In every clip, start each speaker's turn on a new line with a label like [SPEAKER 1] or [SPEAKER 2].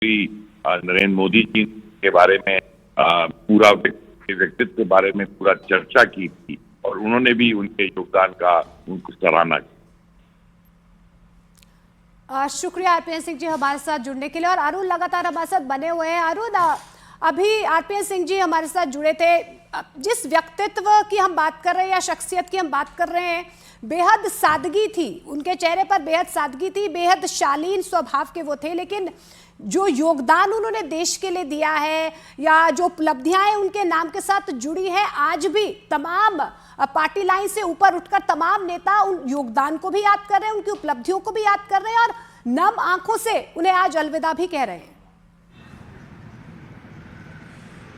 [SPEAKER 1] नरेंद्र मोदी जी के बारे में पूरा व्यक्तित्व के बारे में पूरा चर्चा की थी और उन्होंने भी उनके योगदान का उनको सराहना की।
[SPEAKER 2] शुक्रिया आरपीएन सिंह जी हमारे साथ जुड़ने के लिए। और अरुण लगातार हमारे साथ बने हुए हैं। अरुण, अभी आरपीएन सिंह जी हमारे साथ जुड़े थे। जिस व्यक्तित्व की हम बात कर रहे हैं या शख्सियत की हम बात कर रहे हैं, बेहद सादगी थी उनके चेहरे पर, बेहद सादगी थी, बेहद शालीन स्वभाव के वो थे। लेकिन जो योगदान उन्होंने देश के लिए दिया है या जो उपलब्धियां उनके नाम के साथ जुड़ी है, आज भी तमाम पार्टी लाइन से ऊपर उठकर तमाम नेता उन योगदान को भी याद कर रहे हैं, उनकी उपलब्धियों को भी याद कर रहे हैं और नम आंखों से उन्हें आज अलविदा भी कह रहे हैं।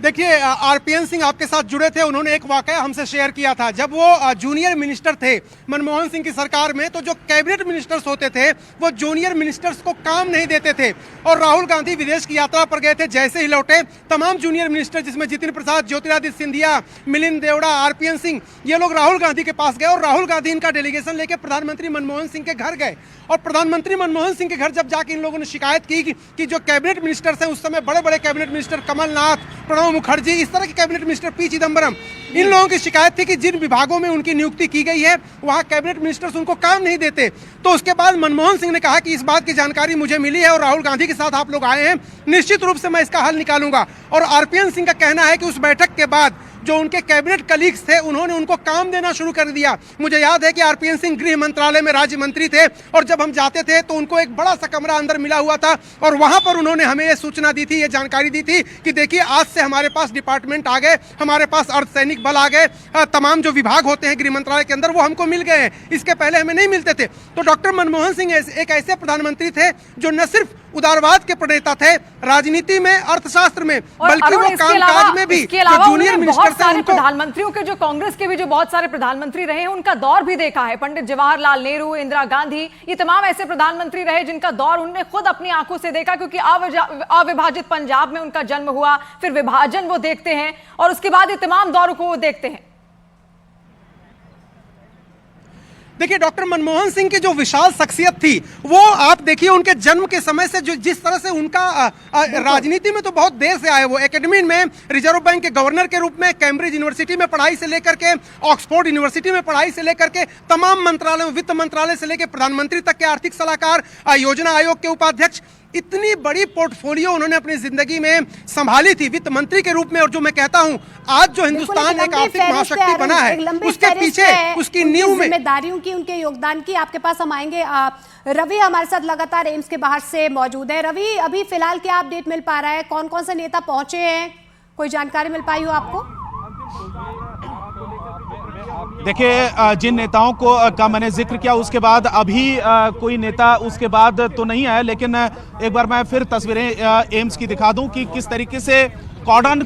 [SPEAKER 3] देखिए, आरपीएन सिंह आपके साथ जुड़े थे। उन्होंने एक वाकया हमसे शेयर किया था। जब वो जूनियर मिनिस्टर थे मनमोहन सिंह की सरकार में, तो जो कैबिनेट मिनिस्टर्स होते थे वो जूनियर मिनिस्टर्स को काम नहीं देते थे। और राहुल गांधी विदेश की यात्रा पर गए थे, जैसे ही लौटे तमाम जूनियर मिनिस्टर, जिसमें जितिन प्रसाद, ज्योतिरादित्य सिंधिया, मिलिंद देवड़ा, आरपीएन सिंह, ये लोग राहुल गांधी के पास गए और राहुल गांधी इनका डेलीगेशन लेके प्रधानमंत्री मनमोहन सिंह के घर गए। और प्रधानमंत्री मनमोहन सिंह के घर जब जाके इन लोगों ने शिकायत की कि जो कैबिनेट मिनिस्टर्स हैं उस समय बड़े बड़े कैबिनेट मिनिस्टर, कमलनाथ, प्रणब मुखर्जी, इस तरह के कैबिनेट मिनिस्टर, पी चिदम्बरम, इन लोगों की शिकायत थी कि जिन विभागों में उनकी नियुक्ति की गई है वहां कैबिनेट मिनिस्टर्स उनको काम नहीं देते। तो उसके बाद मनमोहन सिंह ने कहा कि इस बात की जानकारी मुझे मिली है और राहुल गांधी के साथ आप लोग आए हैं, निश्चित रूप से मैं इसका हल निकालूंगा। और आरपीएन सिंह का कहना है कि उस बैठक के बाद जो उनके कैबिनेट कलीग्स थे उन्होंने उनको काम देना शुरू कर दिया। मुझे याद है कि आरपीएन सिंह गृह मंत्रालय में राज्य मंत्री थे और जब हम जाते थे तो उनको एक बड़ा सा कमरा अंदर मिला हुआ था और वहां पर उन्होंने हमें ये सूचना दी थी, ये जानकारी दी थी कि देखिए आज से हमारे पास डिपार्टमेंट आ गए, हमारे पास अर्धसैनिक बल आ गए, तमाम जो विभाग होते हैं गृह मंत्रालय के अंदर वो हमको मिल गए हैं, इसके पहले हमें नहीं मिलते थे। तो डॉक्टर मनमोहन सिंह एक ऐसे प्रधानमंत्री थे जो न सिर्फ उदारवाद के प्रणेता थे राजनीति में, अर्थशास्त्र में, बल्कि वो कामकाज में भी।
[SPEAKER 4] जूनियर मिनिस्टर सारे प्रधानमंत्रियों के, जो कांग्रेस के भी जो बहुत सारे प्रधानमंत्री रहे हैं उनका दौर भी देखा है। पंडित जवाहरलाल नेहरू, इंदिरा गांधी, ये तमाम ऐसे प्रधानमंत्री रहे जिनका दौर उन्होंने खुद अपनी आंखों से देखा, क्योंकि अविभाजित पंजाब में उनका जन्म हुआ, फिर विभाजन वो देखते हैं और उसके बाद ये तमाम दौरों को वो देखते हैं।
[SPEAKER 3] देखिए, डॉक्टर मनमोहन सिंह की जो विशाल शख्सियत थी वो आप देखिए उनके जन्म के समय से जो जिस तरह से उनका राजनीति में तो बहुत देर से आए। वो एकेडमी में रिजर्व बैंक के गवर्नर के रूप में, कैम्ब्रिज यूनिवर्सिटी में पढ़ाई से लेकर के, ऑक्सफोर्ड यूनिवर्सिटी में पढ़ाई से लेकर के, तमाम मंत्रालयों, वित्त मंत्रालय से लेकर प्रधानमंत्री तक के आर्थिक सलाहकार, योजना आयोग के उपाध्यक्ष, इतनी बड़ी पोर्टफोलियो उन्होंने अपनी जिंदगी में संभाली थी वित्त मंत्री के रूप में। और जो मैं कहता हूं आज जो हिंदुस्तान एक आर्थिक महाशक्ति बना है उसके पीछे उसकी नींव में
[SPEAKER 2] जिम्मेदारियों की, उनके योगदान की। आपके पास हम आएंगे। रवि हमारे साथ लगातार एम्स के बाहर से मौजूद है। रवि, अभी फिलहाल क्या अपडेट मिल पा रहा है? कौन कौन से नेता पहुंचे हैं? कोई जानकारी मिल पाई हो आपको?
[SPEAKER 5] देखिए, जिन नेताओं को का मैंने जिक्र किया उसके बाद अभी कोई नेता उसके बाद तो नहीं आया, लेकिन एक बार मैं फिर तस्वीरें एम्स की दिखा दूं कि किस तरीके से कॉर्डन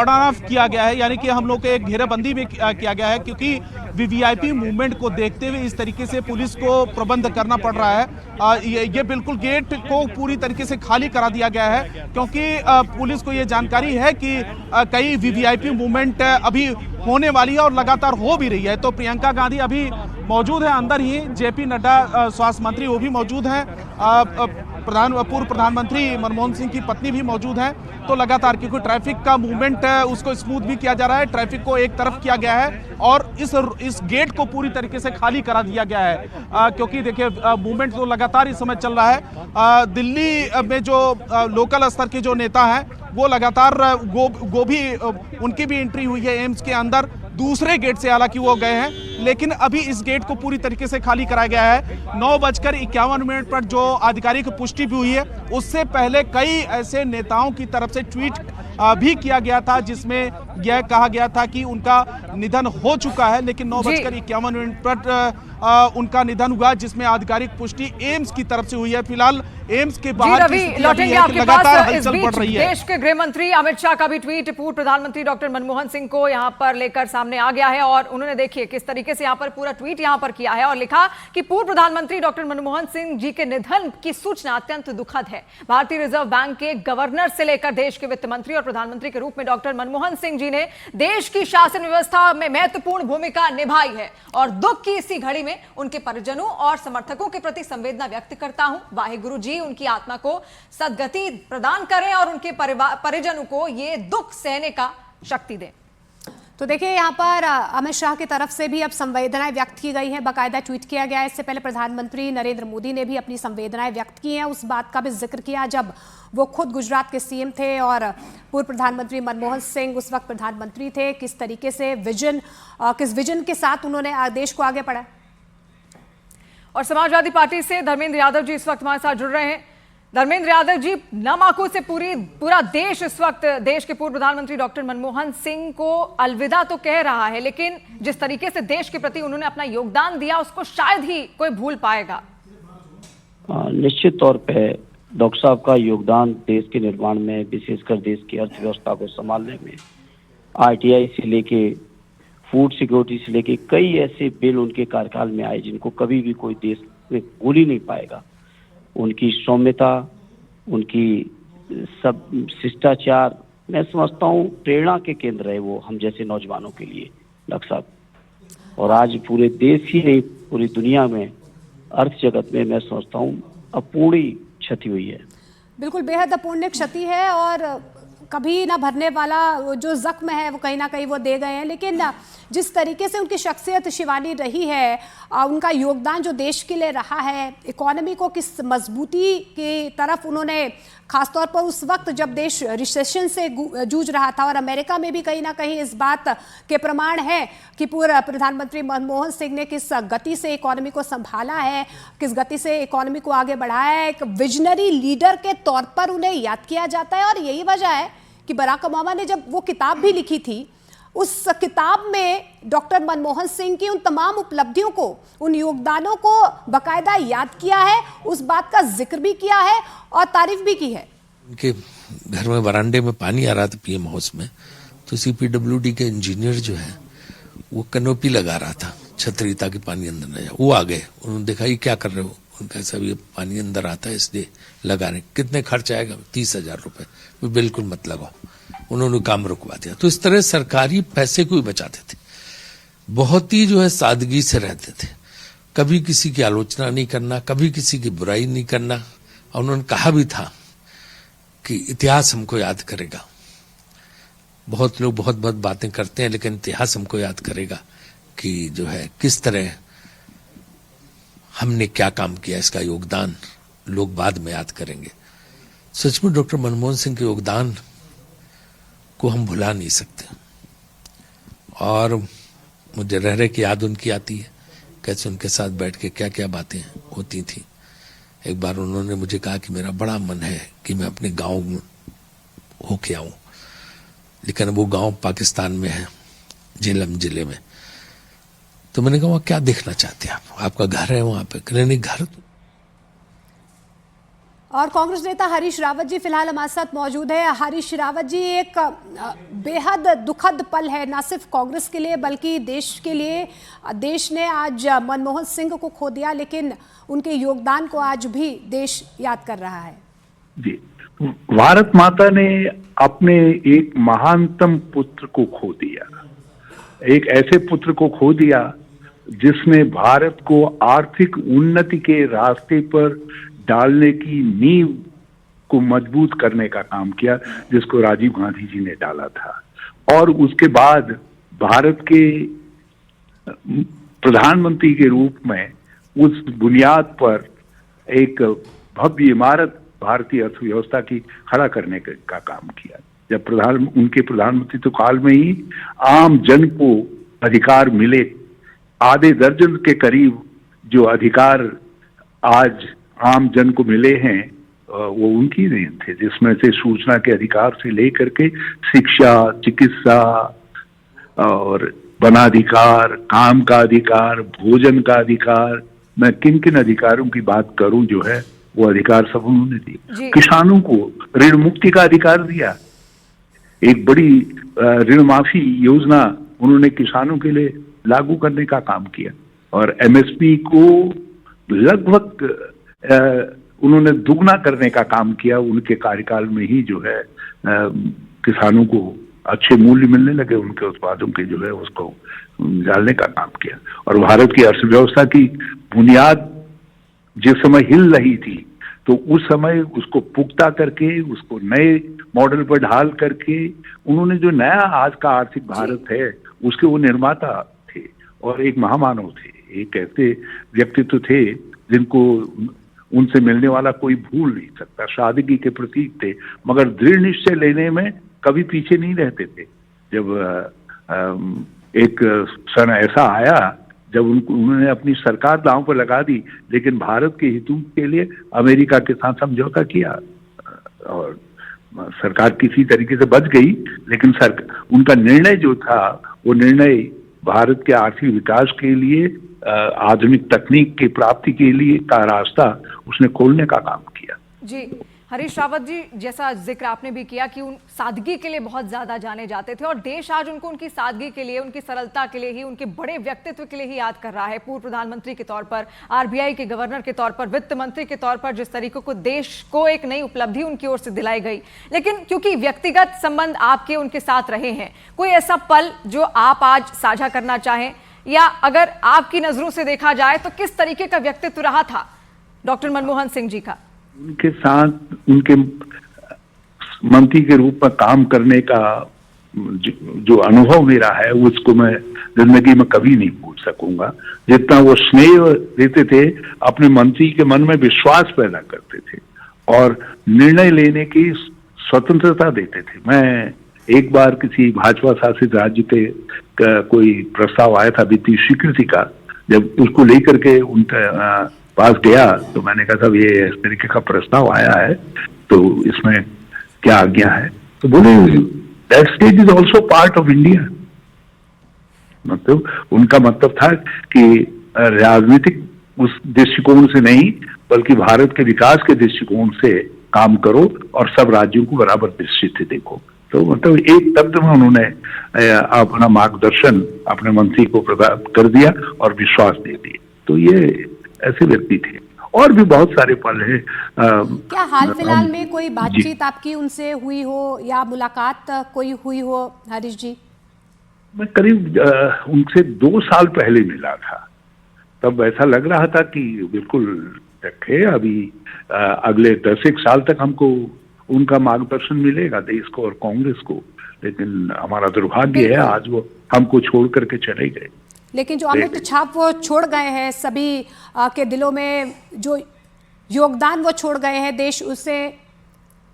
[SPEAKER 5] ऑफ किया गया है, यानी कि हम लोग के घेराबंदी में किया गया है, क्योंकि वीवीआईपी मूवमेंट को देखते हुए इस तरीके से पुलिस को प्रबंध करना पड़ रहा है। ये बिल्कुल गेट को पूरी तरीके से खाली करा दिया गया है, क्योंकि पुलिस को ये जानकारी है कि कई वीवीआईपी मूवमेंट अभी होने वाली है और लगातार हो भी रही है। तो प्रियंका गांधी अभी मौजूद है अंदर ही, जेपी नड्डा स्वास्थ्य मंत्री वो भी मौजूद हैं, पूर्व प्रधानमंत्री मनमोहन सिंह की पत्नी भी मौजूद हैं। तो लगातार क्योंकि ट्रैफिक का मूवमेंट उसको स्मूथ भी किया जा रहा है, ट्रैफिक को एक तरफ किया गया है और इस गेट को पूरी तरीके से खाली करा दिया गया है, क्योंकि देखिए मूवमेंट तो लगातार इस समय चल रहा है। दिल्ली में जो लोकल स्तर के जो नेता हैं वो लगातार वो भी उनकी भी एंट्री हुई है एम्स के अंदर दूसरे गेट से, हालांकि वो गए हैं, लेकिन अभी इस गेट को पूरी तरीके से खाली कराया गया है। 9:51 पर जो आधिकारिक पुष्टि भी हुई है, उससे पहले कई ऐसे नेताओं की तरफ से ट्वीट भी किया गया था जिसमें यह कहा गया था कि उनका निधन हो चुका है, लेकिन 9:51 पर उनका निधन हुआ, जिसमें आधिकारिक पुष्टि एम्स की तरफ से हुई है। फिलहाल एम्स के बाहर
[SPEAKER 4] लौटेंगे आपके पास। इस बीच देश के गृह मंत्री अमित शाह का भी ट्वीट पूर्व प्रधानमंत्री डॉक्टर मनमोहन सिंह को यहां पर लेकर सामने आ गया है और उन्होंने देखिए किस तरीके से यहां पर पूरा ट्वीट यहां पर किया है और लिखा कि पूर्व प्रधानमंत्री डॉक्टर मनमोहन सिंह जी के निधन की सूचना अत्यंत दुखद है। भारतीय रिजर्व बैंक के गवर्नर से लेकर देश के वित्त मंत्री और प्रधानमंत्री के रूप में डॉक्टर मनमोहन सिंह जी ने देश की शासन व्यवस्था में महत्वपूर्ण भूमिका निभाई है और दुख की इसी घड़ी में उनके परिजनों और समर्थकों के प्रति संवेदना व्यक्त करता हूं। वाहिगुरु जी, उनकी आत्मा को सद्गति प्रदान करें और उनके परिजनों को ये दुख सहने का शक्ति दें।
[SPEAKER 2] तो देखिए यहाँ पर अमित शाह की तरफ से भी अब संवेदनाएं व्यक्त की गई हैं, बाकायदा ट्वीट किया गया है। इससे पहले प्रधानमंत्री नरेंद्र मोदी ने भी अपनी संवेदनाएं व्यक्त की हैं, उस बात का भी जिक्र किया जब वो खुद गुजरात के सीएम थे और पूर्व प्रधानमंत्री मनमोहन सिंह उस वक्त प्रधानमंत्री थे। किस तरीके से किस विजन के साथ उन्होंने देश को आगे बढ़ाया।
[SPEAKER 4] और समाजवादी पार्टी से धर्मेंद्र यादव जी इस वक्त हमारे साथ जुड़ रहे हैं। धर्मेंद्र यादव जी, नम आंखों से पूरा देश इस वक्त देश के पूर्व प्रधानमंत्री डॉक्टर मनमोहन सिंह को अलविदा तो कह रहा है, लेकिन जिस तरीके से देश के प्रति उन्होंने अपना योगदान दिया उसको शायद ही कोई भूल पाएगा।
[SPEAKER 6] निश्चित तौर पे डॉक्टर साहब का योगदान देश के निर्माण में, विशेषकर देश की अर्थव्यवस्था को संभालने में, आरटीआई से लेके फूड सिक्योरिटी से लेके कई ऐसे बिल उनके कार्यकाल में आए जिनको कभी भी कोई देश में भूल ही नहीं पाएगा। उनकी सौम्यता, उनकी सब शिष्टाचार, मैं समझता हूँ प्रेरणा के केंद्र है वो हम जैसे नौजवानों के लिए डॉक्टर साहब। और आज पूरे देश ही नहीं पूरी दुनिया में अर्थ जगत में मैं समझता हूँ अपूर्णी क्षति हुई है।
[SPEAKER 2] बिल्कुल बेहद अपूर्णीय क्षति है और कभी ना भरने वाला जो जख्म है वो कहीं ना कहीं वो दे गए हैं। लेकिन जिस तरीके से उनकी शख्सियत शिवानी रही है, उनका योगदान जो देश के लिए रहा है, इकोनॉमी को किस मजबूती की तरफ उन्होंने, खासतौर पर उस वक्त जब देश रिसेशन से जूझ रहा था और अमेरिका में भी कहीं ना कहीं इस बात के प्रमाण है कि पूर्व प्रधानमंत्री मनमोहन सिंह ने किस गति से इकोनॉमी को संभाला है, किस गति से इकोनॉमी को आगे बढ़ाया है। एक विजनरी लीडर के तौर पर उन्हें याद किया जाता है और यही वजह है कि बराक ओबामा ने जब वो किताब भी लिखी थी, उस किताब में डॉक्टर मनमोहन सिंह की उन तमाम उपलब्धियों को, उन योगदानों को बकायदा याद किया है, उस बात का जिक्र भी किया है और तारीफ भी की है।
[SPEAKER 7] उनके घर में वरांडे में पानी आ रहा था पीएम हाउस में, तो सीपीडब्ल्यूडी के इंजीनियर जो है वो कैनोपी लगा रहा था, छतरी, ताकि पानी अंदर न जाए। वो आ गए, उन्होंने देखा ये क्या कर रहे हो, उनका सब ये पानी अंदर आता है इसलिए लगा रहे। कितने खर्च आएगा? 30,000 रुपए। बिल्कुल मत लगाओ। उन्होंने काम रुकवा दिया। तो इस तरह सरकारी पैसे को ही बचाते थे, बहुत ही जो है सादगी से रहते थे, कभी किसी की आलोचना नहीं करना, कभी किसी की बुराई नहीं करना। और उन्होंने कहा भी था कि इतिहास हमको याद करेगा। बहुत लोग बहुत बहुत बातें करते हैं, लेकिन इतिहास हमको याद करेगा कि जो है किस तरह हमने क्या काम किया, इसका योगदान लोग बाद में याद करेंगे। सचमुच डॉक्टर मनमोहन सिंह के योगदान को हम भुला नहीं सकते। और मुझे रह रहे की याद उनकी आती है, कैसे उनके साथ बैठ के क्या क्या बातें होती थी। एक बार उन्होंने मुझे कहा कि मेरा बड़ा मन है कि मैं अपने गांव में होके आऊं, लेकिन वो गांव पाकिस्तान में है, झेलम जिले में। तो मैंने कहा वहां क्या देखना चाहते हैं आप, आपका घर है वहां पे? कहने नहीं, घर तो।
[SPEAKER 2] और कांग्रेस नेता हरीश रावत जी फिलहाल हमारे साथ मौजूद है। हरीश रावत जी, एक बेहद दुखद पल है ना सिर्फ कांग्रेस के लिए बल्कि देश के लिए। देश ने आज मनमोहन सिंह को खो दिया, लेकिन उनके योगदान को आज भी देश याद कर रहा है।
[SPEAKER 8] जी, भारत माता ने अपने एक महानतम पुत्र को खो दिया, एक ऐसे पुत्र को खो दिया जिसने भारत को आर्थिक उन्नति के रास्ते पर डालने की नींव को मजबूत करने का काम किया, जिसको राजीव गांधी जी ने डाला था। और उसके बाद भारत के प्रधानमंत्री के रूप में उस बुनियाद पर एक भव्य इमारत भारतीय अर्थव्यवस्था की खड़ा करने का काम किया। जब उनके प्रधानमंत्री तो काल में ही आम जन को अधिकार मिले, आधे दर्जन के करीब जो अधिकार आज आम जन को मिले हैं वो उनकी देन थे, जिसमें से सूचना के अधिकार से लेकर के शिक्षा, चिकित्सा और वनाधिकार, काम का अधिकार, भोजन का अधिकार, मैं किन किन अधिकारों की बात करूं, जो है वो अधिकार सब उन्होंने दिए। किसानों को ऋण मुक्ति का अधिकार दिया, एक बड़ी ऋण माफी योजना उन्होंने किसानों के लिए लागू करने का काम किया। और एमएसपी को लगभग उन्होंने दुगना करने का काम किया। उनके कार्यकाल में ही जो है किसानों को अच्छे मूल्य मिलने लगे, उनके उत्पादों के जो है उसको डालने का काम किया। और भारत की अर्थव्यवस्था की बुनियाद जिस समय हिल रही थी, तो उस समय उसको पुख्ता करके, उसको नए मॉडल पर ढाल करके उन्होंने जो नया आज का आर्थिक भारत है उसके वो निर्माता थे और एक महामानव थे, एक ऐसे व्यक्तित्व थे जिनको उनसे मिलने वाला कोई भूल नहीं सकता। सादगी के प्रतीक थे, मगर दृढ़ निश्चय लेने में कभी पीछे नहीं रहते थे। जब एक सन ऐसा आया जब उन्होंने अपनी सरकार दांव पर लगा दी, लेकिन भारत के हितों के लिए अमेरिका के साथ समझौता किया और सरकार किसी तरीके से बच गई, लेकिन उनका निर्णय जो था वो निर्णय भारत के आर्थिक विकास के लिए, आधुनिक तकनीक की प्राप्ति के लिए का रास्ता उसने खोलने का काम किया।
[SPEAKER 4] जी हरीश रावत जी, जैसा जिक्र आपने भी किया कि उन सादगी के लिए बहुत ज्यादा जाने जाते थे और देश आज उनको उनकी सादगी के लिए, उनकी सरलता के लिए ही, उनके बड़े व्यक्तित्व के लिए ही याद कर रहा है। पूर्व प्रधानमंत्री के तौर पर, आरबीआई के गवर्नर के तौर पर, वित्त मंत्री के तौर पर जिस तरीके को देश को एक नई उपलब्धि उनकी ओर से दिलाई गई, लेकिन क्योंकि व्यक्तिगत संबंध आपके उनके साथ रहे हैं, कोई ऐसा पल जो आप आज साझा करना चाहें, या अगर आपकी नजरों से देखा जाए तो किस तरीके का व्यक्तित्व रहा था डॉक्टर मनमोहन सिंह जी का?
[SPEAKER 8] उनके साथ उनके मंत्री के रूप में काम करने का जो अनुभव मेरा है उसको मैं जिंदगी में कभी नहीं भूल सकूंगा। जितना वो स्नेह देते थे, अपने मंत्री के मन में विश्वास पैदा करते थे और निर्णय लेने की स्वतंत्रता देते थे। मैं एक बार किसी भाजपा शासित राज्य के कोई प्रस्ताव आया था वित्तीय स्वीकृति का, जब उसको लेकर के उनका पास गया तो मैंने कहा था ये इस तरीके का प्रस्ताव आया है तो इसमें क्या आज्ञा है, तो बोले that state is also part of India. मतलब उनका मतलब था कि राजनीतिक उस दृष्टिकोण से नहीं बल्कि भारत के विकास के दृष्टिकोण से काम करो और सब राज्यों को बराबर दृष्टि से देखो। तो मतलब एक शब्द में उन्होंने अपना मार्गदर्शन अपने मंत्री को प्रदान कर दिया और विश्वास दे दिया। तो ये ऐसे व्यक्ति थे और भी बहुत सारे पल हैं।
[SPEAKER 2] क्या हाल फिलहाल में कोई बातचीत आपकी उनसे हुई हो या मुलाकात कोई हुई हो हरीश जी?
[SPEAKER 8] मैं करीब उनसे 2 साल पहले मिला था, तब ऐसा लग रहा था कि बिल्कुल रखे अभी अगले 10 साल तक हमको उनका मार्गदर्शन मिलेगा देश को और कांग्रेस को, लेकिन हमारा दुर्भाग्य है आज वो हमको छोड़ करके चले गए।
[SPEAKER 2] लेकिन जो अमिट छाप वो छोड़ गए हैं, सभी के दिलों में जो योगदान वो छोड़ गए हैं, देश उसे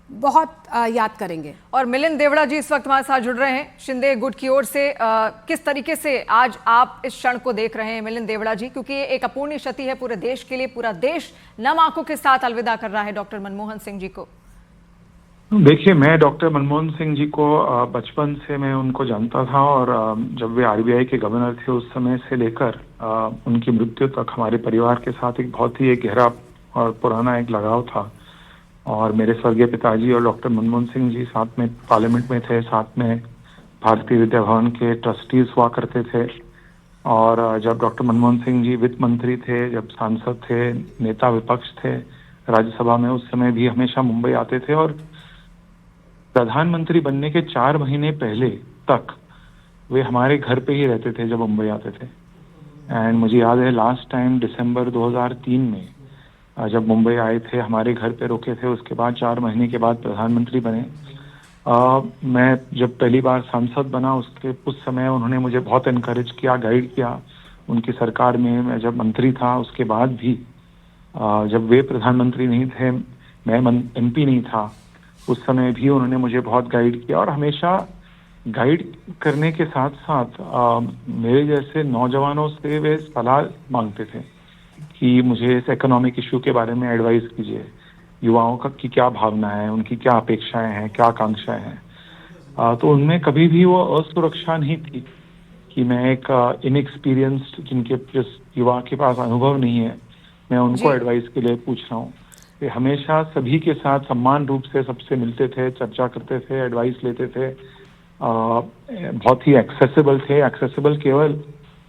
[SPEAKER 2] बहुत याद करेंगे।
[SPEAKER 4] और मिलिंद देवड़ा जी इस वक्त हमारे साथ जुड़ रहे हैं शिंदे गुट की ओर से। किस तरीके से आज आप इस क्षण को देख रहे हैं मिलिंद देवड़ा जी, क्योंकि ये एक अपूर्णीय क्षति है पूरे देश के लिए, पूरा देश नम आंखों के साथ अलविदा कर रहा है डॉक्टर मनमोहन सिंह जी को।
[SPEAKER 9] देखिए, मैं डॉक्टर मनमोहन सिंह जी को बचपन से मैं उनको जानता था और जब वे आरबीआई के गवर्नर थे उस समय से लेकर उनकी मृत्यु तक हमारे परिवार के साथ एक बहुत ही गहरा और पुराना एक लगाव था। और मेरे स्वर्गीय पिताजी और डॉक्टर मनमोहन सिंह जी साथ में पार्लियामेंट में थे, साथ में भारतीय विद्या भवन के ट्रस्टीज हुआ करते थे। और जब डॉक्टर मनमोहन सिंह जी वित्त मंत्री थे, जब सांसद थे, नेता विपक्ष थे राज्यसभा में, उस समय भी हमेशा मुंबई आते थे। और प्रधानमंत्री बनने के 4 महीने पहले तक वे हमारे घर पे ही रहते थे जब मुंबई आते थे। एंड मुझे याद है लास्ट टाइम दिसंबर 2003 में जब मुंबई आए थे, हमारे घर पे रुके थे। उसके बाद 4 महीने के बाद प्रधानमंत्री बने। मैं जब पहली बार सांसद बना उस समय उन्होंने मुझे बहुत एनकरेज किया, गाइड किया। उनकी सरकार में मैं जब मंत्री था उसके बाद भी, जब वे प्रधानमंत्री नहीं थे, मैं एमपी नहीं था, उस समय भी उन्होंने मुझे बहुत गाइड किया। और हमेशा गाइड करने के साथ साथ मेरे जैसे नौजवानों से वे सलाह मांगते थे कि मुझे इस इकोनॉमिक इशू के बारे में एडवाइस कीजिए, युवाओं की क्या भावना है, उनकी क्या अपेक्षाएं हैं, क्या आकांक्षाएं हैं। तो उनमें कभी भी वो असुरक्षा नहीं थी कि मैं एक इनएक्सपीरियंस्ड, जिस युवा के पास अनुभव नहीं है, मैं उनको एडवाइस के लिए पूछ रहा हूँ। वे हमेशा सभी के साथ सम्मान रूप से सबसे मिलते थे, चर्चा करते थे, एडवाइस लेते थे। बहुत ही एक्सेसिबल थे। एक्सेसिबल केवल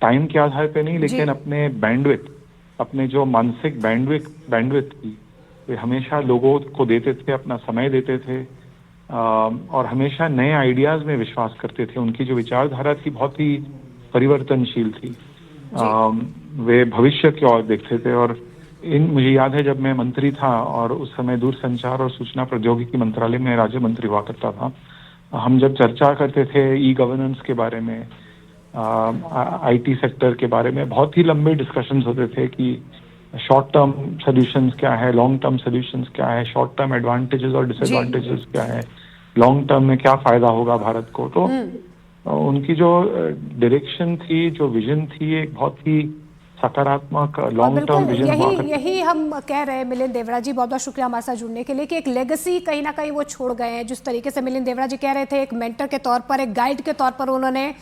[SPEAKER 9] टाइम के आधार पे नहीं, लेकिन अपने बैंडविड्थ, अपने जो मानसिक बैंडविड्थ थी, वे हमेशा लोगों को देते थे, अपना समय देते थे और हमेशा नए आइडियाज में विश्वास करते थे। उनकी जो विचारधारा थी बहुत ही परिवर्तनशील थी। वे भविष्य की ओर देखते थे और मुझे याद है जब मैं मंत्री था और उस समय दूरसंचार और सूचना प्रौद्योगिकी मंत्रालय में राज्य मंत्री हुआ करता था, हम जब चर्चा करते थे ई गवर्नेंस के बारे में, आईटी सेक्टर के बारे में, बहुत ही लंबे डिस्कशंस होते थे कि शॉर्ट टर्म सॉल्यूशंस क्या है, लॉन्ग टर्म सॉल्यूशंस क्या है, शॉर्ट टर्म एडवांटेजेस और डिसएडवांटेजेस क्या है, लॉन्ग टर्म में क्या फायदा होगा भारत को। तो उनकी जो डायरेक्शन थी, जो विजन थी, एक बहुत ही सकारात्मक लॉन्ग टर्म विजन।
[SPEAKER 2] यही हम कह रहे हैं मिलिंद देवरा जी, बहुत बहुत शुक्रिया हमारे साथ जुड़ने के लिए, कि एक लेगेसी कहीं ना कहीं वो छोड़ गए हैं। जिस तरीके से मिलिंद देवरा जी कह रहे थे, एक मेंटर के तौर पर, एक गाइड के तौर पर उन्होंने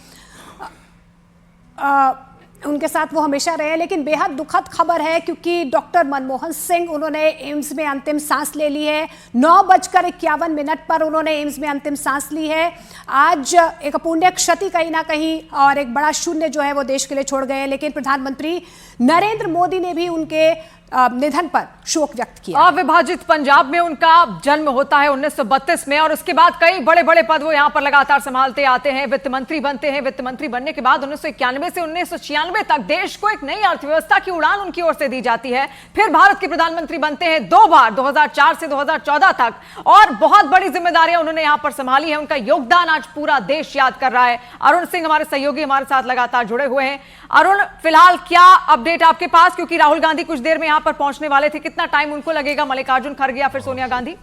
[SPEAKER 2] उनके साथ वो हमेशा रहे। लेकिन बेहद दुखद खबर है, क्योंकि डॉक्टर मनमोहन सिंह, उन्होंने एम्स में अंतिम सांस ले ली है। 9:51 पर उन्होंने एम्स में अंतिम सांस ली है। आज एक पुण्य क्षति कहीं ना कहीं और एक बड़ा शून्य जो है वो देश के लिए छोड़ गए। लेकिन प्रधानमंत्री नरेंद्र मोदी ने भी उनके निधन पर शोक व्यक्त किया।
[SPEAKER 4] अविभाजित पंजाब में उनका जन्म होता है 1932 में, और उसके बाद कई बड़े बड़े पद वो यहाँ पर लगातार संभालते आते हैं। वित्त मंत्री बनते हैं। वित्त मंत्री बनने के बाद 1991 से 1996 तक देश को एक नई अर्थव्यवस्था की उड़ान उनकी ओर से दी जाती है। फिर भारत के प्रधानमंत्री बनते हैं 2 बार, 2004 से 2014 तक, और बहुत बड़ी जिम्मेदारियां उन्होंने यहाँ पर संभाली है। उनका योगदान आज पूरा देश याद कर रहा है। अरुण सिंह हमारे सहयोगी हमारे साथ लगातार जुड़े हुए हैं। अरुण, फिलहाल क्या अपडेट आपके पास, क्योंकि राहुल गांधी कुछ देर में यहाँ पर पहुंचने वाले थे, कितना टाइम उनको लगेगा? मल्लिकार्जुन खड़गे या फिर सोनिया गांधी?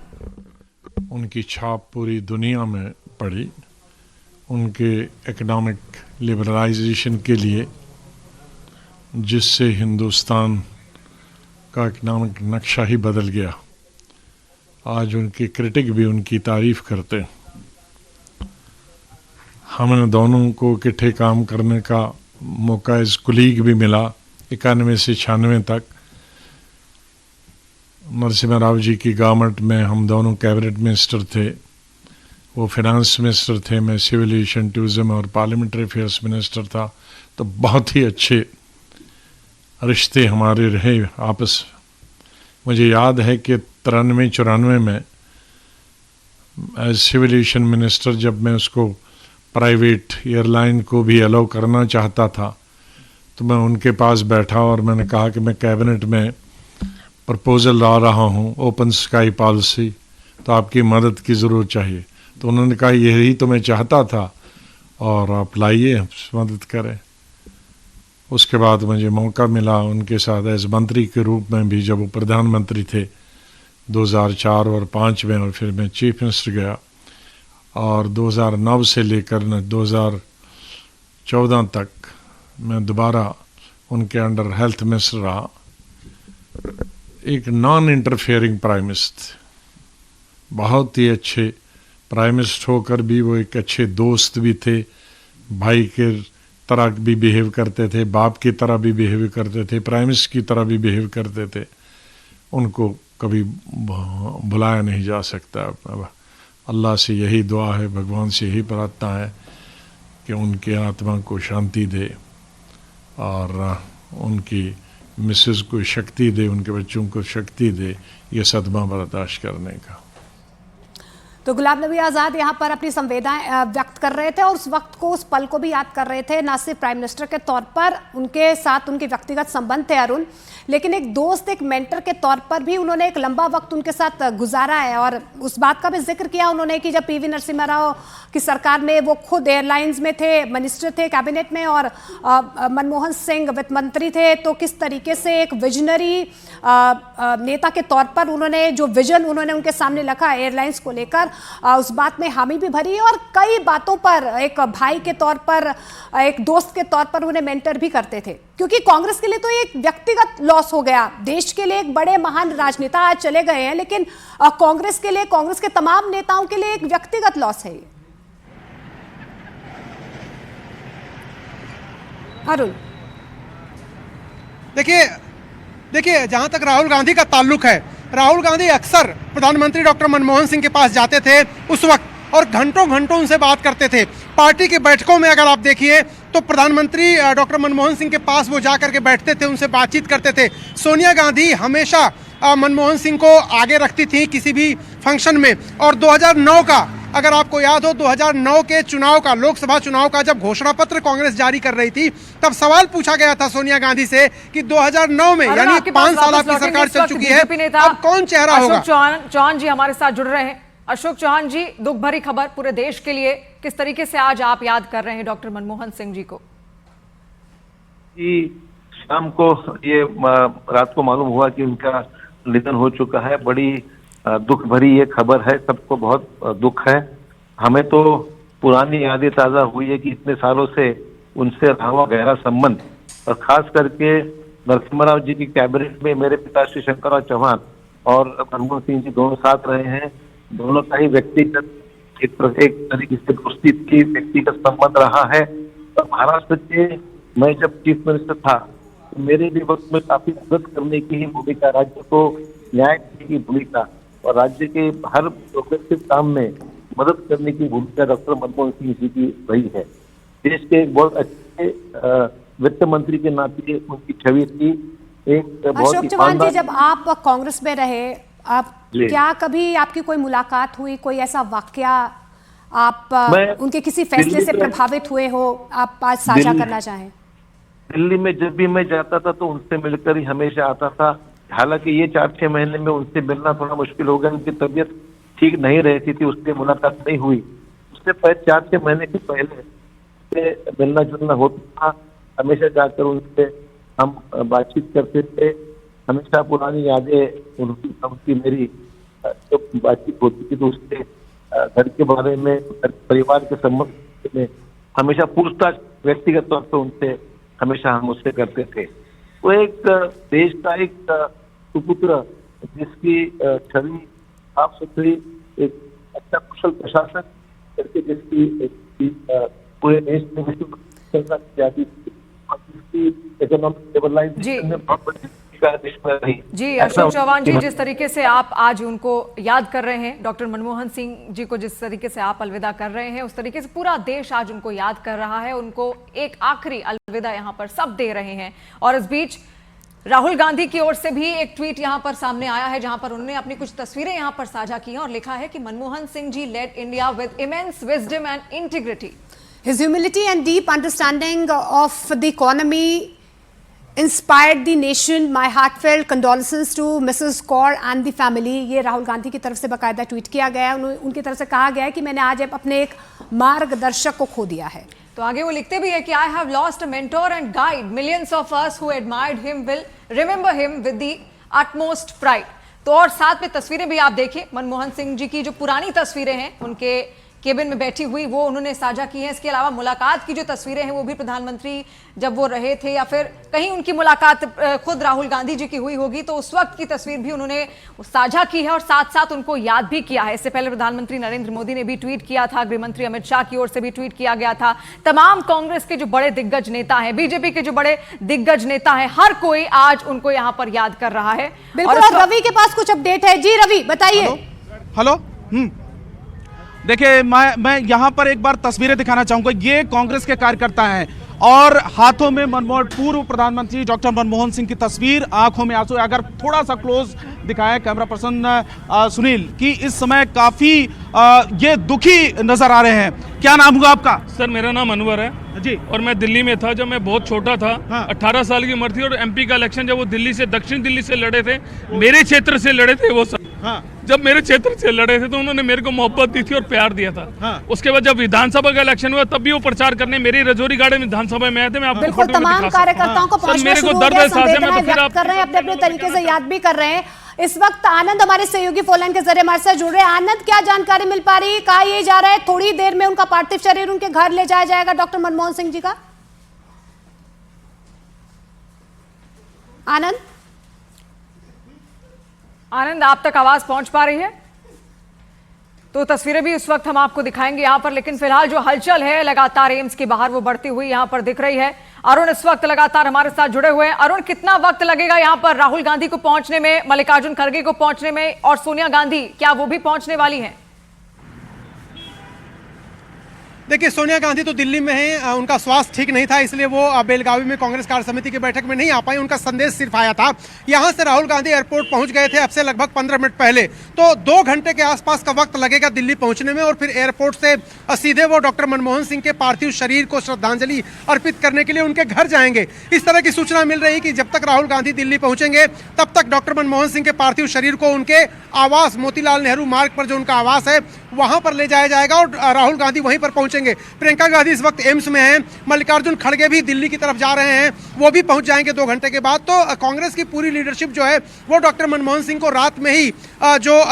[SPEAKER 10] उनकी छाप पूरी दुनिया में पड़ी। उनके इकोनॉमिक लिबरलाइजेशन के लिए, जिससे हिंदुस्तान का इकोनॉमिक नक्शा ही बदल गया। आज उनके क्रिटिक भी उनकी तारीफ करते। हमें दोनों को इकट्ठे काम करने का मौका एज कुलीग भी मिला 91 से 96 तक। नरसिम्हा राव जी की गवर्नमेंट में हम दोनों कैबिनेट मिनिस्टर थे। वो फाइनेंस मिनिस्टर थे, मैं सिविल एविएशन, टूरिज्म और पार्लियामेंट्री अफेयर्स मिनिस्टर था। तो बहुत ही अच्छे रिश्ते हमारे रहे आपस। मुझे याद है कि 93-94 में एज सिविल एविएशन मिनिस्टर, जब मैं उसको प्राइवेट एयरलाइन को भी अलाउ करना चाहता था, तो मैं उनके पास बैठा और मैंने कहा कि मैं कैबिनेट में प्रपोजल ला रहा हूँ ओपन स्काई पॉलिसी, तो आपकी मदद की ज़रूरत चाहिए। तो उन्होंने कहा यही तो मैं चाहता था और आप लाइए, मदद करें। उसके बाद मुझे मौका मिला उनके साथ एज मंत्री के रूप में भी, जब वो प्रधानमंत्री थे 2004 और 2005 में, और फिर मैं चीफ मिनिस्टर गया। और 2009 से लेकर 2014 तक मैं दोबारा उनके अंडर हेल्थ मिनिस्टर रहा। एक नॉन इंटरफेयरिंग प्राइम मिनिस्टर, बहुत ही अच्छे प्राइम मिनिस्टर होकर भी वो एक अच्छे दोस्त भी थे। भाई के तरह भी बिहेव करते थे, बाप की तरह भी बिहेव करते थे, प्राइम मिनिस्टर की तरह भी बिहेव करते थे। उनको कभी भुलाया नहीं जा सकता। अल्लाह से यही दुआ है, भगवान से यही प्रार्थना है कि उनकी आत्मा को शांति दे और उनकी मिसेस को शक्ति दे, उनके बच्चों को शक्ति दे ये सदमा बर्दाश्त करने का।
[SPEAKER 2] तो गुलाम नबी आज़ाद यहाँ पर अपनी संवेदनाएं व्यक्त कर रहे थे और उस वक्त को, उस पल को भी याद कर रहे थे। ना सिर्फ प्राइम मिनिस्टर के तौर पर उनके साथ उनके व्यक्तिगत संबंध थे अरुण, लेकिन एक दोस्त, एक मेंटर के तौर पर भी उन्होंने एक लंबा वक्त उनके साथ गुजारा है। और उस बात का भी जिक्र किया उन्होंने कि जब पीवी नरसिम्हा राव की सरकार में वो खुद एयरलाइंस में थे, मिनिस्टर थे कैबिनेट में, और मनमोहन सिंह वित्त मंत्री थे, तो किस तरीके से एक विजनरी नेता के तौर पर उन्होंने जो विजन उन्होंने उनके सामने रखा एयरलाइंस को लेकर, उस बात में हामी भी भरी। और कई बातों पर एक भाई के तौर पर, एक दोस्त के तौर पर उन्हें मेंटर भी करते थे। क्योंकि कांग्रेस के लिए तो एक व्यक्तिगत लॉस हो गया, देश के लिए एक बड़े महान राजनेता आज चले गए हैं, लेकिन कांग्रेस के लिए, कांग्रेस के तमाम नेताओं के लिए एक व्यक्तिगत लॉस है ये। अरुण,
[SPEAKER 3] देखिए जहां तक राहुल गांधी का ताल्लुक है, राहुल गांधी अक्सर प्रधानमंत्री डॉक्टर मनमोहन सिंह के पास जाते थे उस वक्त और घंटों घंटों उनसे बात करते थे। पार्टी की बैठकों में अगर आप देखिए तो प्रधानमंत्री डॉक्टर मनमोहन सिंह के पास वो जा करके बैठते थे, उनसे बातचीत करते थे। सोनिया गांधी हमेशा मनमोहन सिंह को आगे रखती थी किसी भी फंक्शन में। और 2009 का अगर आपको याद हो 2009 के चुनाव का, लोकसभा चुनाव का जब घोषणा पत्र कांग्रेस जारी कर रही थी, तब सवाल पूछा गया था सोनिया गांधी से कि 2009 में, यानी 5 साल आपकी सरकार चल चुकी है, अब कौन चेहरा होगा?
[SPEAKER 4] अशोक चौहान जी हमारे साथ जुड़ रहे हैं। अशोक चौहान जी, दुख भरी खबर पूरे देश के लिए, किस तरीके से आज आप याद कर रहे हैं डॉक्टर मनमोहन सिंह जी को?
[SPEAKER 11] शाम को ये रात को मालूम हुआ कि उनका निधन हो चुका है। बड़ी दुख भरी ये खबर है, सबको बहुत दुख है। हमें तो पुरानी यादें ताजा हुई है कि इतने सालों से उनसे रहा हुआ गहरा संबंध, और खास करके नरसिम्हा राव जी की कैबिनेट में मेरे पिता श्री शंकरराव चौहान और मनमोहन सिंह जी दोनों साथ रहे हैं। दोनों का ही व्यक्तिगत एक तरीके से दोस्ती की व्यक्तिगत संबंध रहा है। और महाराष्ट्र के मैं जब चीफ मिनिस्टर था तो मेरे भी वक्त में काफी मदद करने की ही भूमिका, राज्य को न्याय देने की भूमिका और राज्य के हर प्रोग्रेसिव काम में मदद करने की भूमिका डॉक्टर मनमोहन सिंह जी की रही है। देश के एक बहुत अच्छे वित्त मंत्री के नाते उनकी छवि थी। एक बहुत
[SPEAKER 2] अशोक चौहान जी, जब आप कांग्रेस में रहे, आप क्या कभी आपकी कोई मुलाकात हुई, कोई ऐसा वाकया आप उनके किसी फैसले से प्रभावित हुए हो, आप आज साझा करना चाहें?
[SPEAKER 11] दिल्ली में जब भी मैं जाता था तो उनसे मिलकर ही हमेशा आता था। हालांकि ये 4-6 महीने में उनसे मिलना थोड़ा मुश्किल हो गया, उनकी तबीयत ठीक नहीं रहती थी, उससे मुलाकात नहीं हुई। उससे पहले 4-6 महीने के पहले से मिलना जुलना होता था। हमेशा जाकर उनसे हम बातचीत करते थे। हमेशा पुरानी यादें उनकी मेरी जब बातचीत होती थी तो उससे घर के बारे में, परिवार के संबंध में हमेशा पूछताछ व्यक्तिगत तौर पर उनसे हमेशा हम उससे करते थे। वो एक देश का एक सुपुत्र जिसकी छवि साफ सुथरी, एक अच्छा कुशल प्रशासक करके जिसकी पूरे देश में इकोनॉमिक स्टेबलाइजेशन में बहुत बड़ी
[SPEAKER 4] जी अशोक चौहान जी, जिस तरीके से आप आज उनको याद कर रहे हैं, डॉक्टर मनमोहन सिंह जी को जिस तरीके से आप अलविदा कर रहे हैं, उस तरीके से पूरा देश आज उनको याद कर रहा है। उनको एक आखिरी अलविदा यहाँ पर सब दे रहे हैं। और इस बीच राहुल गांधी की ओर से भी एक ट्वीट यहाँ पर सामने आया है, जहां पर उन्होंने अपनी कुछ तस्वीरें यहाँ पर साझा की हैं और लिखा है कि Manmohan Singh ji led India with immense wisdom and integrity.
[SPEAKER 2] His humility and deep understanding of the economy inspired the nation. My heartfelt condolences to Mrs. Kaur and the family. ये राहुल गांधी की तरफ से बाकायदा ट्वीट किया गया है। उनकी तरफ से कहा गया है कि मैंने आज अपने एक मार्गदर्शक को खो दिया है।
[SPEAKER 4] तो आगे वो लिखते भी है कि I have lost a mentor and guide, millions of us who admired him will remember him with the utmost pride. तो और साथ में तस्वीरें भी आप देखें, मनमोहन सिंह जी की जो पुरानी तस्वीरें हैं उनके केबिन में बैठी हुई, वो उन्होंने साझा की हैं। इसके अलावा मुलाकात की जो तस्वीरें हैं वो भी प्रधानमंत्री जब वो रहे थे या फिर कहीं उनकी मुलाकात खुद राहुल गांधी जी की हुई होगी तो उस वक्त की तस्वीर भी उन्होंने साझा की है और साथ साथ उनको याद भी किया है। इससे पहले प्रधानमंत्री नरेंद्र मोदी ने भी ट्वीट किया था, गृह मंत्री अमित शाह की ओर से भी ट्वीट किया गया था। तमाम कांग्रेस के जो बड़े दिग्गज नेता हैं, बीजेपी के जो बड़े दिग्गज नेता हैं, हर कोई आज उनको यहाँ पर याद कर रहा है।
[SPEAKER 2] बिल्कुल। और रवि के पास कुछ अपडेट है। जी रवि, बताइए।
[SPEAKER 5] हेलो। देखिए, मैं यहाँ पर एक बार तस्वीरें दिखाना चाहूंगा। ये कांग्रेस के कार्यकर्ता हैं और हाथों में पूर्व प्रधानमंत्री डॉक्टर मनमोहन सिंह की तस्वीर, आंखों में आंसू। अगर थोड़ा सा क्लोज दिखाया कैमरा पर्सन सुनील कि इस समय काफी ये दुखी नजर आ रहे हैं। क्या नाम हुआ आपका?
[SPEAKER 12] सर मेरा नाम अनवर है
[SPEAKER 5] जी,
[SPEAKER 12] और मैं दिल्ली में था जब मैं बहुत छोटा था। हाँ। 18 साल की उम्र थी और एमपी का इलेक्शन जब वो दिल्ली से, दक्षिण दिल्ली से लड़े थे, मेरे क्षेत्र से लड़े थे वो सर। हाँ। जब मेरे क्षेत्र से लड़े थे तो उन्होंने मेरे को मोहब्बत दी थी और प्यार दिया था। हाँ। उसके बाद जब विधानसभा का इलेक्शन हुआ तब भी वो प्रचार करने मेरी रजौरी गार्डन में विधानसभा में आए थे। मैं आपको
[SPEAKER 2] बिल्कुल तमाम कार्यकर्ताओं को
[SPEAKER 12] मेरे को दर्द है सांसें में, तो फिर आप
[SPEAKER 2] कर रहे हैं, अपने अपने तरीके से याद भी कर रहे हैं। इस वक्त आनंद हमारे सहयोगी फोनलाइन के जरिए हमारे साथ जुड़ रहे हैं। आनंद, क्या जानकारी मिल पा रही है? कहा यह जा रहा है थोड़ी देर में उनका पार्थिव शरीर उनके घर ले जाया जाएगा डॉक्टर मनमोहन सिंह जी का? आनंद,
[SPEAKER 4] आनंद आप तक आवाज पहुंच पा रही है? तो तस्वीरें भी उस वक्त हम आपको दिखाएंगे यहाँ पर, लेकिन फिलहाल जो हलचल है लगातार एम्स के बाहर वो बढ़ती हुई यहाँ पर दिख रही है। अरुण इस वक्त लगातार हमारे साथ जुड़े हुए हैं। अरुण, कितना वक्त लगेगा यहाँ पर राहुल गांधी को पहुंचने में, मल्लिकार्जुन खड़गे को पहुंचने में, और सोनिया गांधी क्या वो भी पहुंचने वाली हैं?
[SPEAKER 3] देखिए, सोनिया गांधी तो दिल्ली में हैं, उनका स्वास्थ्य ठीक नहीं था, इसलिए वो बेलगावी में कांग्रेस कार्य समिति की बैठक में नहीं आ पाई। उनका संदेश सिर्फ आया था। यहां से राहुल गांधी एयरपोर्ट पहुंच गए थे अब से लगभग 15 मिनट पहले। तो 2 घंटे के आसपास का वक्त लगेगा दिल्ली पहुंचने में, और फिर एयरपोर्ट से सीधे वो डॉक्टर मनमोहन सिंह के पार्थिव शरीर को श्रद्धांजलि अर्पित करने के लिए उनके घर जाएंगे। इस तरह की सूचना मिल रही कि जब तक राहुल गांधी दिल्ली पहुंचेंगे तब तक डॉक्टर मनमोहन सिंह के पार्थिव शरीर को उनके आवास मोतीलाल नेहरू मार्ग पर जो उनका आवास है वहां पर ले जाया जाएगा और राहुल गांधी वहीं पर पहुंचेंगे। प्रियंका गांधी इस वक्त एम्स में हैं, मल्लिकार्जुन खड़गे भी दिल्ली की तरफ जा रहे हैं, वो भी पहुंच जाएंगे 2 घंटे के बाद। तो कांग्रेस की पूरी लीडरशिप जो है वो डॉक्टर मनमोहन सिंह को रात में ही जो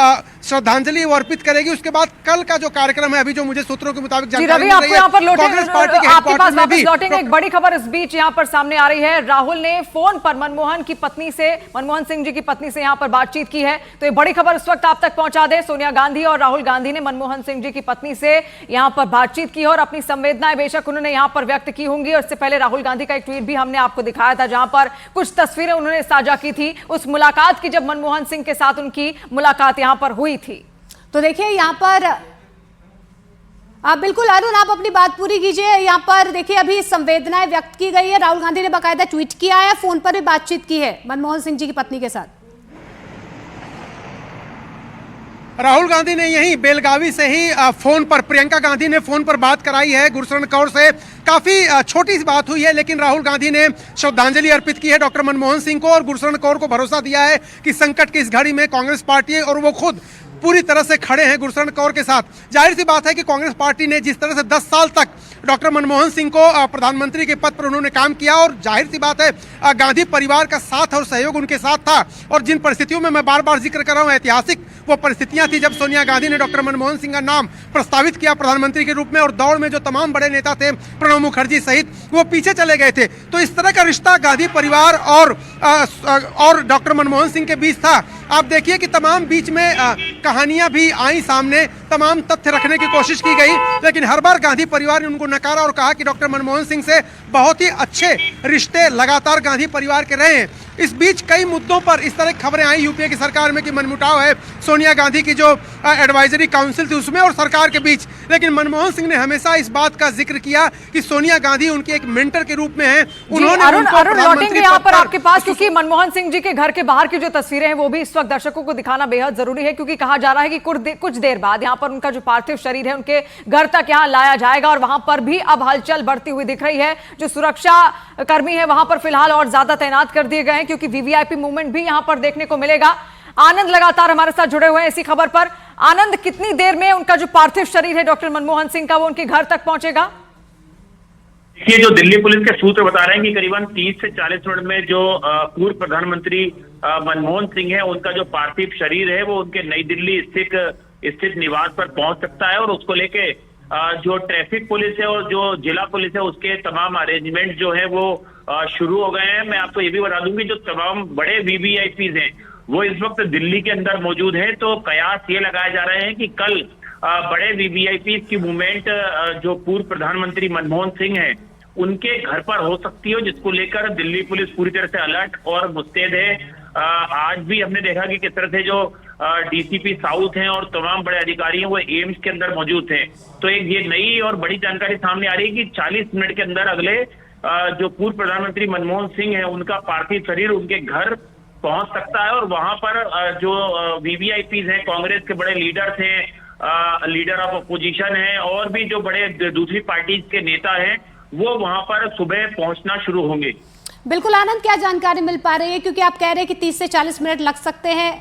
[SPEAKER 3] श्रद्धांजलि वो अर्पित करेगी। उसके बाद कल का जो कार्यक्रम है, अभी जो मुझे सूत्रों के मुताबिक जानकारी मिल रही है, कांग्रेस पार्टी के हेडक्वार्टर में भी
[SPEAKER 4] लौटेंगे। एक बड़ी खबर इस बीच यहाँ पर सामने आ रही है। राहुल ने फोन पर मनमोहन सिंह जी की पत्नी से यहाँ पर बातचीत की है। तो ये बड़ी खबर इस वक्त आप तक पहुंचा दे। सोनिया गांधी और राहुल गांधी ने मनमोहन सिंह जी की पत्नी से यहाँ पर बातचीत की और अपनी संवेदनाएं बेशक उन्होंने यहाँ पर व्यक्त की होंगी। और इससे पहले राहुल गांधी का एक ट्वीट भी हमने आपको दिखाया था, जहां पर कुछ तस्वीरें उन्होंने साझा की थी उस मुलाकात की जब मनमोहन सिंह के साथ उनकी मुलाकात यहाँ पर हुई थी।
[SPEAKER 2] तो देखिए, यहाँ पर आप बिल्कुल अरुण, आप अपनी बात पूरी कीजिए। यहाँ पर देखिए, अभी संवेदनाएं व्यक्त की गई है। राहुल गांधी ने बाकायदा ट्वीट किया है, फोन पर भी बातचीत की है मनमोहन सिंह जी की पत्नी के साथ।
[SPEAKER 3] राहुल गांधी ने यही बेलगावी से ही फोन पर प्रियंका गांधी ने फोन पर बात कराई है गुरशरण कौर से। काफी छोटी सी बात हुई है, लेकिन राहुल गांधी ने श्रद्धांजलि अर्पित की है डॉक्टर मनमोहन सिंह को, और गुरशरण कौर को भरोसा दिया है कि संकट की इस घड़ी में कांग्रेस पार्टी और वो खुद पूरी तरह से खड़े हैं गुरशरण कौर के साथ। जाहिर सी बात है कि कांग्रेस पार्टी ने जिस तरह से 10 साल तक डॉक्टर मनमोहन सिंह को प्रधानमंत्री के पद पर उन्होंने काम किया, और जाहिर सी बात है गांधी परिवार का साथ और सहयोग उनके साथ था। और जिन परिस्थितियों में मैं बार बार जिक्र कर रहा हूं, ऐतिहासिक वो परिस्थितियां थी जब सोनिया गांधी ने डॉक्टर मनमोहन सिंह का नाम प्रस्तावित किया प्रधानमंत्री के रूप में, और दौड़ में जो तमाम बड़े नेता थे प्रणब मुखर्जी सहित वो पीछे चले गए थे। तो इस तरह का रिश्ता गांधी परिवार और डॉक्टर मनमोहन सिंह के बीच था। आप देखिए कि तमाम बीच में कहानियां भी आई सामने, तमाम तथ्य रखने की कोशिश की गई, लेकिन हर बार गांधी परिवार ने उनको नकारा और कहा कि डॉक्टर मनमोहन सिंह से बहुत ही अच्छे रिश्ते लगातार गांधी परिवार के रहे हैं। इस बीच कई मुद्दों पर इस तरह की खबरें आई यूपीए की सरकार में कि मनमुटाव है सोनिया गांधी की जो एडवाइजरी काउंसिल थी उसमें और सरकार के बीच, लेकिन मनमोहन सिंह ने हमेशा इस बात का जिक्र किया कि सोनिया गांधी उनकी एक मेंटर के रूप में हैं। उन्होंने
[SPEAKER 4] अरुण लौटेंगे यहाँ पर आपके पास, क्योंकि मनमोहन सिंह जी के घर के बाहर की जो तस्वीरें हैं वो भी इस वक्त दर्शकों को दिखाना बेहद जरूरी है, क्योंकि कहा जा रहा है कि कुछ देर बाद यहाँ पर उनका जो पार्थिव शरीर है उनके घर तक यहाँ लाया जाएगा, और वहां पर भी अब हलचल बढ़ती हुई दिख रही है। जो सुरक्षा कर्मी है वहां पर फिलहाल और ज्यादा तैनात कर दिए गए हैं, क्योंकि वीवीआईपी मूवमेंट भी यहां पर देखने को मिलेगा। आनंद लगातार हमारे साथ जुड़े हुए हैं इसी खबर पर। आनंद, कितनी देर में उनका जो पार्थिव शरीर है डॉक्टर मनमोहन सिंह का वो उनके घर तक पहुंचेगा?
[SPEAKER 13] ये जो दिल्ली पुलिस के सूत्र बता रहे हैं कि करीबन 30 से 40 मिनट में जो पूर्व प्रधानमंत्री मनमोहन सिंह है उनका जो पार्थिव शरीर है वो उनके नई दिल्ली स्थित निवास पर पहुंच सकता है, और उसको लेके जो ट्रैफिक पुलिस है और जो जिला पुलिस है उसके तमाम अरेंजमेंट जो है वो शुरू हो गए हैं। मैं आपको ये भी बता दूं कि जो तमाम बड़े वीवीआईपीज हैं वो इस वक्त दिल्ली के अंदर मौजूद है। तो कयास ये लगाए जा रहे हैं कि कल बड़े वीवीआईपीज की मूवमेंट जो पूर्व प्रधानमंत्री मनमोहन सिंह है उनके घर पर हो सकती है, जिसको लेकर दिल्ली पुलिस पूरी तरह से अलर्ट और मुस्तैद है। आज भी हमने देखा कि किस तरह से जो डीसीपी साउथ हैं और तमाम बड़े अधिकारी हैं वो एम्स के अंदर मौजूद हैं। तो एक ये नई और बड़ी जानकारी सामने आ रही है कि 40 मिनट के अंदर अगले जो पूर्व प्रधानमंत्री मनमोहन सिंह है उनका पार्थिव शरीर उनके घर पहुंच सकता है, और वहां पर जो वीवीआईपीज हैं, कांग्रेस के बड़े लीडर्स हैं, लीडर ऑफ अपोजिशन हैं, और भी जो बड़े दूसरी पार्टीज के नेता हैं वो वहां पर सुबह पहुंचना शुरू होंगे।
[SPEAKER 2] बिल्कुल आनंद, क्या जानकारी मिल पा रही है, क्योंकि आप कह रहे हैं कि 30 से 40 मिनट लग सकते हैं?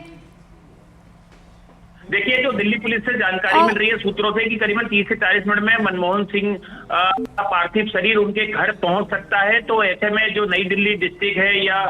[SPEAKER 13] देखिए, जो दिल्ली पुलिस से जानकारी मिल रही है सूत्रों से कि करीबन 30 से 40 मिनट में मनमोहन सिंह का पार्थिव शरीर उनके घर पहुंच सकता है। तो ऐसे में जो नई दिल्ली डिस्ट्रिक्ट है या